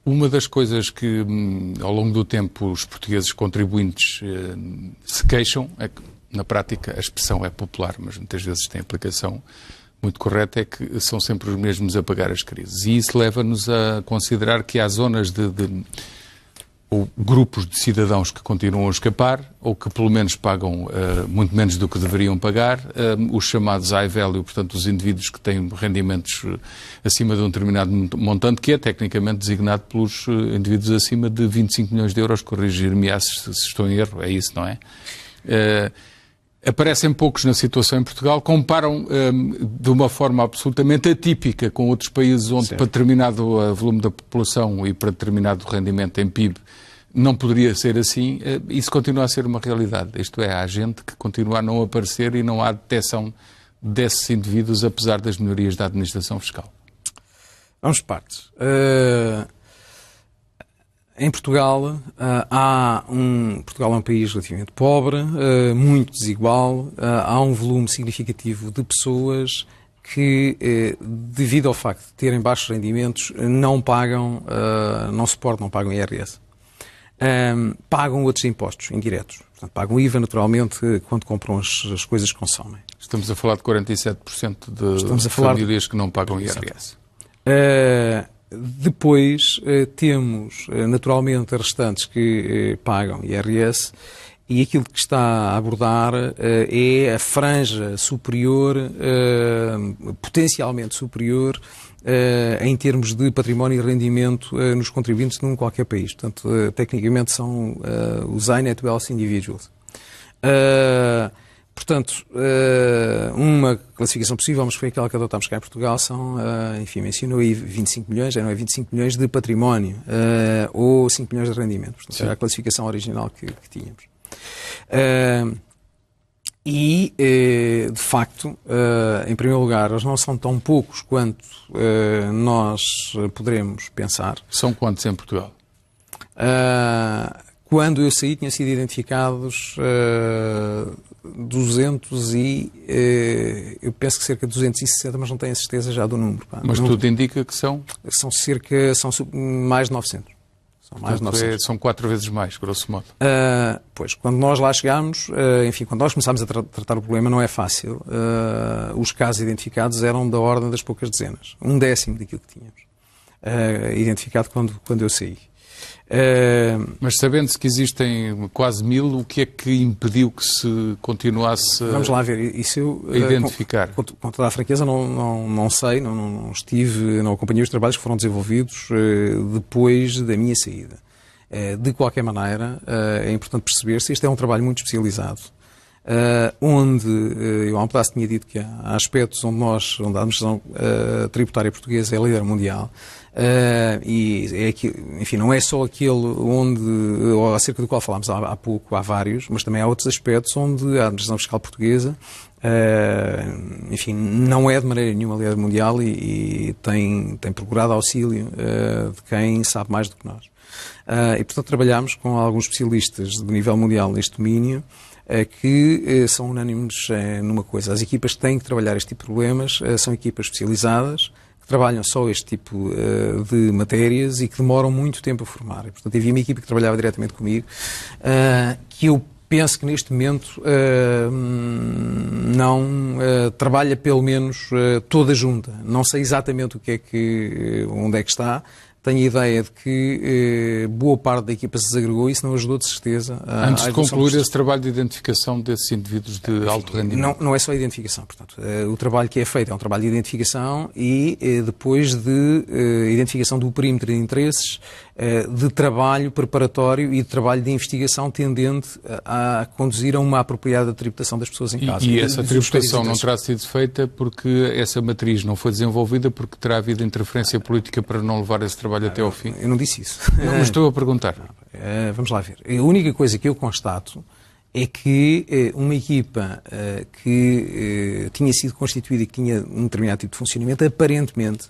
Uma das coisas que, ao longo do tempo, os portugueses contribuintes se queixam é que, na prática, a expressão é popular, mas muitas vezes tem aplicação muito correta, é que são sempre os mesmos a pagar as crises. E isso leva-nos a considerar que há zonas ou grupos de cidadãos que continuam a escapar, ou que pelo menos pagam muito menos do que deveriam pagar, os chamados high value, portanto, os indivíduos que têm rendimentos acima de um determinado montante, que é tecnicamente designado pelos indivíduos acima de 25 milhões de euros, corrigir-me se estou em erro, é isso, não é? Aparecem poucos na situação em Portugal, comparam de uma forma absolutamente atípica com outros países onde, para determinado volume da população e para determinado rendimento em PIB, não poderia ser assim. Isso continua a ser uma realidade. Isto é, há gente que continua a não aparecer e não há detecção desses indivíduos, apesar das melhorias da administração fiscal. Vamos por partes. Em Portugal, Portugal é um país relativamente pobre, muito desigual, há um volume significativo de pessoas que, devido ao facto de terem baixos rendimentos, não pagam IRS. Pagam outros impostos indiretos. Portanto, pagam IVA, naturalmente, quando compram as coisas que consomem. Estamos a falar de 47% de famílias que não pagam IRS. Depois temos, naturalmente, as restantes que pagam IRS, e aquilo que está a abordar é a franja superior, potencialmente superior, em termos de património e rendimento nos contribuintes de qualquer país. Portanto, tecnicamente são os high net wealth individuals. Portanto, uma classificação possível, mas foi aquela que adotámos cá em Portugal, são, enfim, mencionou aí 25 milhões, já não é 25 milhões de património, ou 5 milhões de rendimento. Portanto, era a classificação original que tínhamos. De facto, em primeiro lugar, eles não são tão poucos quanto nós poderemos pensar. São quantos em Portugal? Quando eu saí, tinham sido identificados 200 e... eu penso que cerca de 260, mas não tenho a certeza já do número. Mas tudo indica que são? São mais de 900. São 4 vezes mais, grosso modo. Pois, quando nós lá chegámos, enfim, quando nós começámos a tratar o problema, não é fácil. Os casos identificados eram da ordem das poucas dezenas. 1/10 daquilo que tínhamos identificado quando eu saí. Mas sabendo-se que existem quase 1000, o que é que impediu que se continuasse Vamos lá ver, isso a identificar? Com toda a franqueza, não sei, não acompanhei os trabalhos que foram desenvolvidos depois da minha saída. De qualquer maneira, é importante perceber se isto é um trabalho muito especializado, onde eu há um pedaço tinha dito que há aspectos onde a administração tributária portuguesa é líder mundial. E enfim, não é só aquele acerca do qual falámos há pouco, há vários, mas também há outros aspectos onde a administração fiscal portuguesa, enfim, não é de maneira nenhuma líder mundial e tem procurado auxílio de quem sabe mais do que nós. E, portanto, trabalhamos com alguns especialistas de nível mundial neste domínio, que são unânimes numa coisa. As equipas que têm que trabalhar este tipo de problemas são equipas especializadas, que trabalham só este tipo de matérias e que demoram muito tempo a formar. E, portanto, havia uma equipa que trabalhava diretamente comigo, que eu penso que neste momento não trabalha pelo menos toda junta. Não sei exatamente onde é que está. Tenho a ideia de que boa parte da equipa se desagregou e isso não ajudou de certeza. Antes de concluir esse trabalho de identificação desses indivíduos de alto rendimento. Não é só a identificação, portanto. O trabalho que é feito é um trabalho de identificação e depois de identificação do perímetro de interesses, de trabalho preparatório e de trabalho de investigação tendente a conduzir a uma apropriada tributação das pessoas em casa. E essa tributação não terá sido feita porque essa matriz não foi desenvolvida porque terá havido interferência política para não levar esse trabalho até ao fim? Eu não disse isso. Não, mas estou a perguntar. Vamos lá ver. A única coisa que eu constato é que uma equipa que tinha sido constituída e que tinha um determinado tipo de funcionamento, aparentemente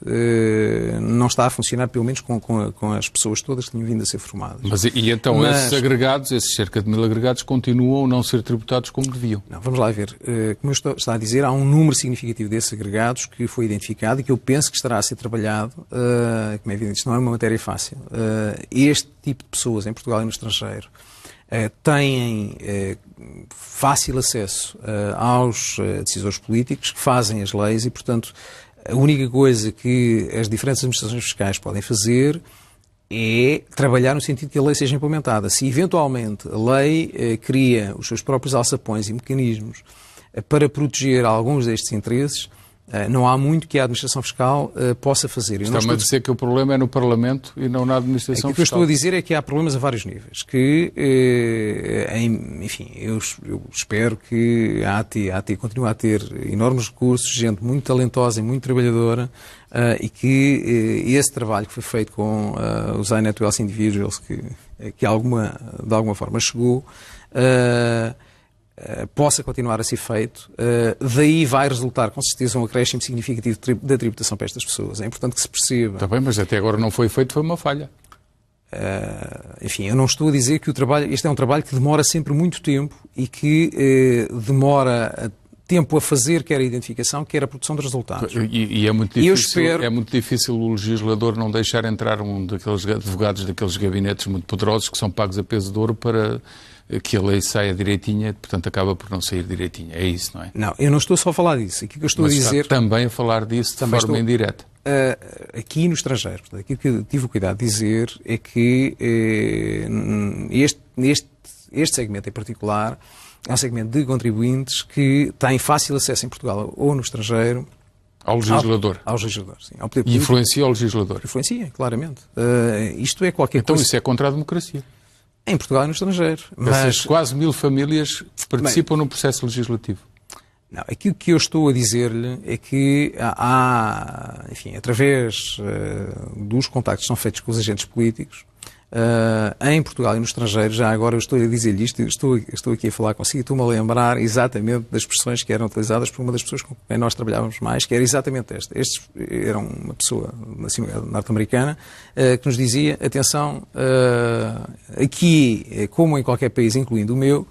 não está a funcionar, pelo menos com as pessoas todas que tinham vindo a ser formadas. E então esses agregados, esses cerca de 1000 agregados, continuam a não ser tributados como deviam? Não, vamos lá ver. Como eu estou a dizer, há um número significativo desses agregados que foi identificado e que eu penso que estará a ser trabalhado. Como é evidente, isto não é uma matéria fácil. Este tipo de pessoas, em Portugal e no estrangeiro, têm fácil acesso aos decisores políticos que fazem as leis e, portanto, a única coisa que as diferentes administrações fiscais podem fazer é trabalhar no sentido que a lei seja implementada. Se, eventualmente, a lei cria os seus próprios alçapões e mecanismos para proteger alguns destes interesses, não há muito que a administração fiscal possa fazer. Está-me a dizer que o problema é no Parlamento e não na administração fiscal. O que eu estou a dizer é que há problemas a vários níveis. Que, enfim, eu espero que a AT continue a ter enormes recursos, gente muito talentosa e muito trabalhadora, e que esse trabalho que foi feito com os iNet Wealth Individuals, que de alguma forma chegou, possa continuar a ser feito. Daí vai resultar, com certeza, um acréscimo significativo da tributação para estas pessoas. É importante que se perceba. Está bem, mas até agora não foi feito, foi uma falha. Enfim, eu não estou a dizer que este é um trabalho que demora sempre muito tempo e que demora tempo a fazer quer a identificação, quer a produção de resultados. E é muito difícil o legislador não deixar entrar um daqueles advogados daqueles gabinetes muito poderosos que são pagos a peso de ouro para que a lei saia direitinha, portanto acaba por não sair direitinha. É isso, não é? Não, eu não estou só a falar disso. Aqui que eu estou a dizer... também a falar disso de forma indireta. Aqui no estrangeiro. Portanto, aquilo que eu tive o cuidado de dizer é que este segmento em particular é um segmento de contribuintes que têm fácil acesso em Portugal ou no estrangeiro ao legislador. Ao legislador, sim. E influencia o legislador. Influencia, claramente. Isto é qualquer coisa... Então isso é contra a democracia. Em Portugal e no estrangeiro. Essas quase 1000 famílias participam no processo legislativo. Não, aquilo que eu estou a dizer-lhe é que há, enfim, através dos contactos que são feitos com os agentes políticos, em Portugal e no estrangeiro, já agora eu estou a dizer-lhe isto, estou aqui a falar consigo e estou-me a lembrar exatamente das expressões que eram utilizadas por uma das pessoas com quem nós trabalhávamos mais, que era exatamente esta. Estes eram uma pessoa norte-americana que nos dizia, atenção, aqui, como em qualquer país, incluindo o meu,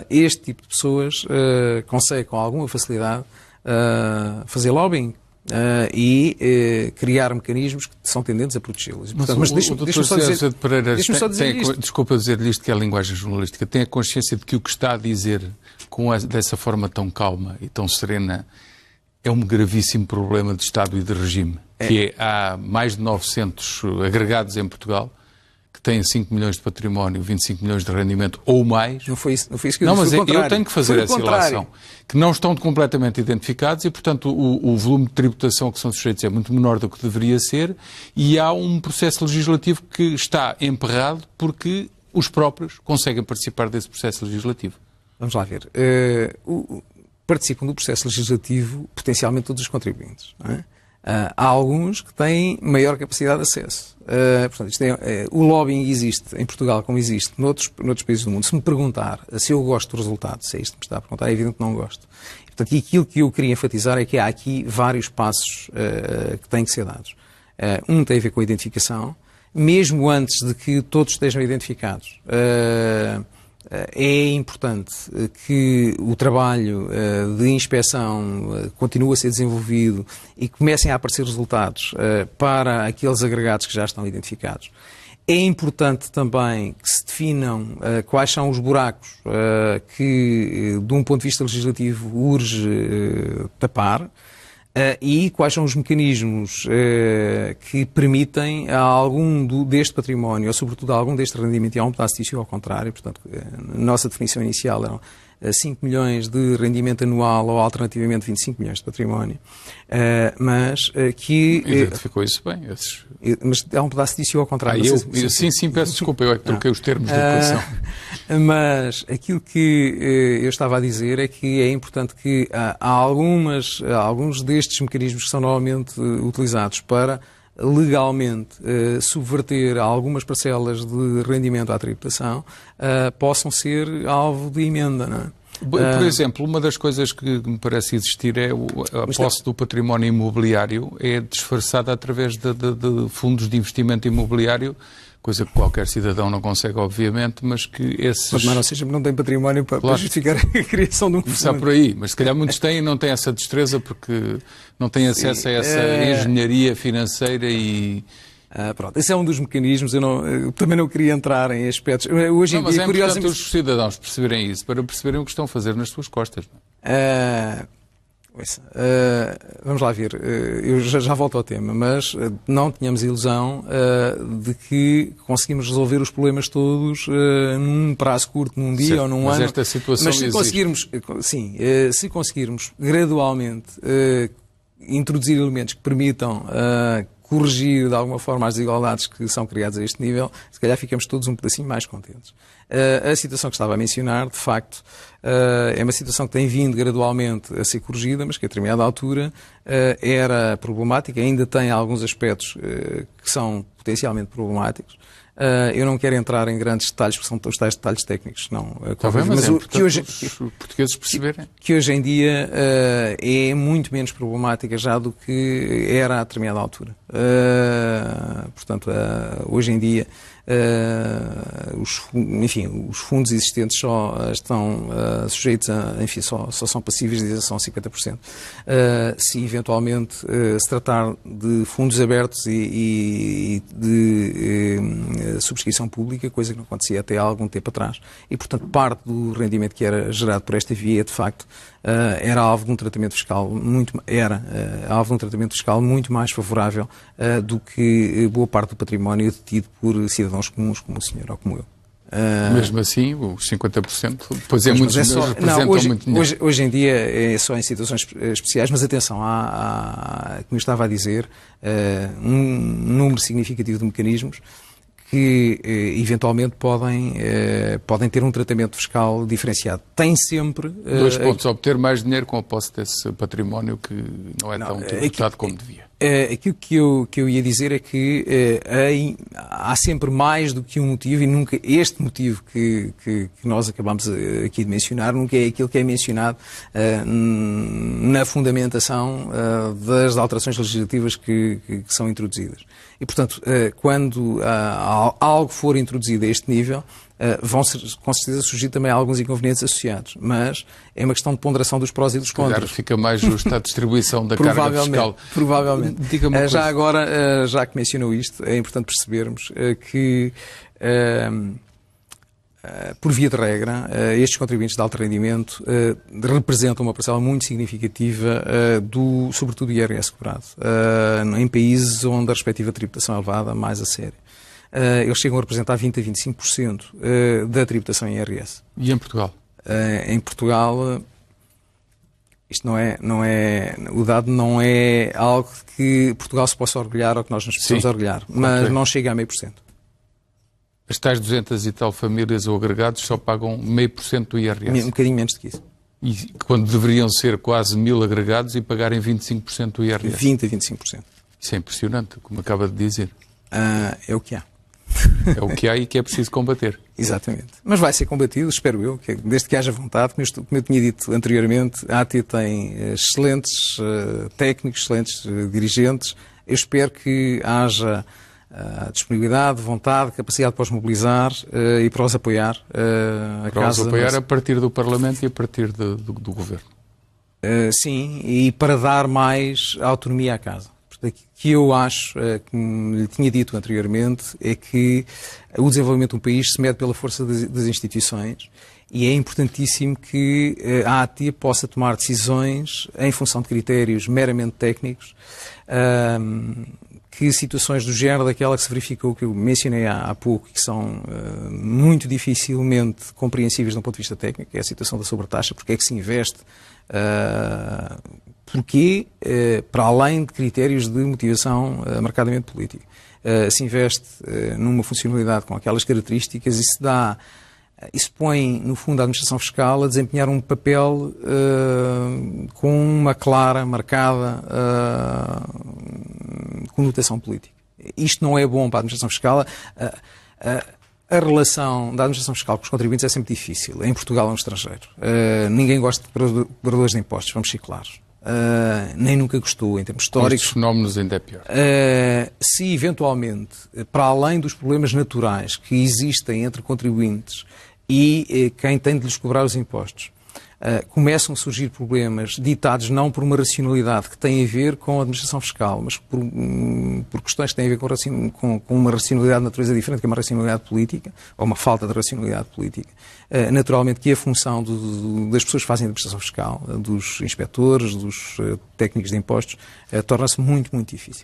este tipo de pessoas consegue com alguma facilidade fazer lobbying e criar mecanismos que são tendentes a protegê-los. Mas deixa-me só dizer isto. Desculpa dizer-lhe isto, que é a linguagem jornalística. Tem a consciência de que o que está a dizer dessa forma tão calma e tão serena é um gravíssimo problema de Estado e de regime. Que há mais de 900 agregados em Portugal que têm 5 milhões de património, 25 milhões de rendimento ou mais. Não foi isso que eu disse. Não, mas eu tenho que fazer essa ilação. Que não estão completamente identificados e, portanto, o volume de tributação que são sujeitos é muito menor do que deveria ser e há um processo legislativo que está emperrado porque os próprios conseguem participar desse processo legislativo. Vamos lá ver. Participam do processo legislativo potencialmente todos os contribuintes, não é? Há alguns que têm maior capacidade de acesso. Portanto, o lobbying existe em Portugal como existe noutros países do mundo. Se me perguntar se eu gosto do resultado, se é isto que me está a perguntar, é evidente que não gosto. Portanto, aquilo que eu queria enfatizar é que há aqui vários passos que têm que ser dados. Um tem a ver com a identificação, mesmo antes de que todos estejam identificados. É importante que o trabalho de inspeção continue a ser desenvolvido e comecem a aparecer resultados para aqueles agregados que já estão identificados. É importante também que se definam quais são os buracos que, de um ponto de vista legislativo, urge tapar. E quais são os mecanismos que permitem a algum deste património, ou sobretudo a algum deste rendimento, e há um pedaço disso ao contrário, portanto, a nossa definição inicial eram 5 milhões de rendimento anual ou alternativamente 25 milhões de património, mas que... Identificou isso bem. Mas há um pedaço disso ao contrário. Sim, peço desculpa, eu é que troquei os termos da equação. Mas aquilo que eu estava a dizer é que é importante que há alguns destes mecanismos que são normalmente utilizados para legalmente subverter algumas parcelas de rendimento à tributação, possam ser alvo de emenda, não é? Por exemplo, uma das coisas que me parece existir é a posse do património imobiliário é disfarçada através de fundos de investimento imobiliário, coisa que qualquer cidadão não consegue, obviamente, mas que esses... Mas não seja, não tem património para justificar a criação de um fundo. Está por aí, mas se calhar muitos têm e não têm essa destreza porque não têm acesso a essa engenharia financeira e... Pronto, esse é um dos mecanismos, eu também não queria entrar em aspectos... Hoje em mas dia, é importante os cidadãos perceberem isso, para perceberem o que estão a fazer nas suas costas. Vamos lá ver, eu já volto ao tema, mas não tínhamos ilusão de que conseguimos resolver os problemas todos num prazo curto, num dia ou num ano. Mas esta situação se conseguirmos, se conseguirmos gradualmente introduzir elementos que permitam corrigir de alguma forma as desigualdades que são criadas a este nível, se calhar ficamos todos um pedacinho mais contentes. A situação que estava a mencionar, de facto, é uma situação que tem vindo gradualmente a ser corrigida, mas que a determinada altura era problemática, ainda tem alguns aspectos que são potencialmente problemáticos. Eu não quero entrar em grandes detalhes, porque são os tais detalhes técnicos. Mas que hoje, os portugueses perceberem. Que hoje em dia é muito menos problemática já do que era a determinada altura. Portanto, hoje em dia, os fundos existentes só estão sujeitos a, só são passíveis de isenção 50%. Se eventualmente se tratar de fundos abertos e de subscrição pública, coisa que não acontecia até há algum tempo atrás. E, portanto, parte do rendimento que era gerado por esta via, de facto, era alvo de um tratamento fiscal muito mais favorável do que boa parte do património detido por cidadãos comuns como o senhor ou como eu. Mesmo assim, os 50% depois muitos representam muito dinheiro. Hoje em dia é só em situações especiais, mas atenção, como eu estava a dizer, um número significativo de mecanismos que eventualmente podem ter um tratamento fiscal diferenciado. Tem sempre... 2 pontos, obter mais dinheiro com a posse desse património que não é tão tributado como devia. Aquilo que eu ia dizer é que há sempre mais do que um motivo e nunca este motivo que nós acabamos aqui de mencionar nunca é aquilo que é mencionado na fundamentação das alterações legislativas que são introduzidas. E, portanto, quando algo for introduzido a este nível, vão com certeza surgir também alguns inconvenientes associados, mas é uma questão de ponderação dos prós e dos contras. Fica mais justa a distribuição da carga fiscal. Provavelmente. Já agora, já que mencionou isto, é importante percebermos que, por via de regra, estes contribuintes de alto rendimento representam uma parcela muito significativa sobretudo do IRS cobrado, em países onde a respectiva tributação é levada mais a sério. Eles chegam a representar 20% a 25% da tributação em IRS. E em Portugal? Em Portugal, isto o dado não é algo que Portugal se possa orgulhar ou que nós nos possamos orgulhar, mas não chega a 0,5%. As tais 200 e tal famílias ou agregados só pagam 0,5% do IRS? Um bocadinho menos do que isso. E quando deveriam ser quase 1000 agregados e pagarem 25% do IRS? 20% a 25%. Isso é impressionante, como acaba de dizer. É o que há. É o que há e que é preciso combater. Exatamente. Mas vai ser combatido, espero eu, desde que haja vontade. Como eu tinha dito anteriormente, a AT tem excelentes técnicos, excelentes dirigentes. Eu espero que haja disponibilidade, vontade, capacidade para os mobilizar e para os apoiar. Os apoiar a partir do Parlamento e a partir do Governo. Sim, e para dar mais autonomia à casa. O que eu acho, como lhe tinha dito anteriormente, é que o desenvolvimento de um país se mede pela força das instituições e é importantíssimo que a AT possa tomar decisões em função de critérios meramente técnicos, que situações do género daquela que se verificou, que eu mencionei há pouco, que são muito dificilmente compreensíveis de um ponto de vista técnico, é a situação da sobretaxa, porque é que se investe, porque, para além de critérios de motivação marcadamente política, se investe numa funcionalidade com aquelas características e se põe, no fundo, a administração fiscal a desempenhar um papel com uma clara, marcada conotação política. Isto não é bom para a administração fiscal. A relação da administração fiscal com os contribuintes é sempre difícil, em Portugal ou no estrangeiro. Ninguém gosta de cobradores de impostos, vamos ser claros. Nem nunca gostou, em termos históricos. Com estes fenómenos ainda é pior. Se eventualmente, para além dos problemas naturais que existem entre contribuintes e quem tem de lhes cobrar os impostos, começam a surgir problemas ditados não por uma racionalidade que tem a ver com a administração fiscal, mas por questões que têm a ver com uma racionalidade de natureza diferente, que é uma racionalidade política, ou uma falta de racionalidade política. Naturalmente que a função das pessoas que fazem a administração fiscal, dos inspectores, dos técnicos de impostos, torna-se muito, muito difícil.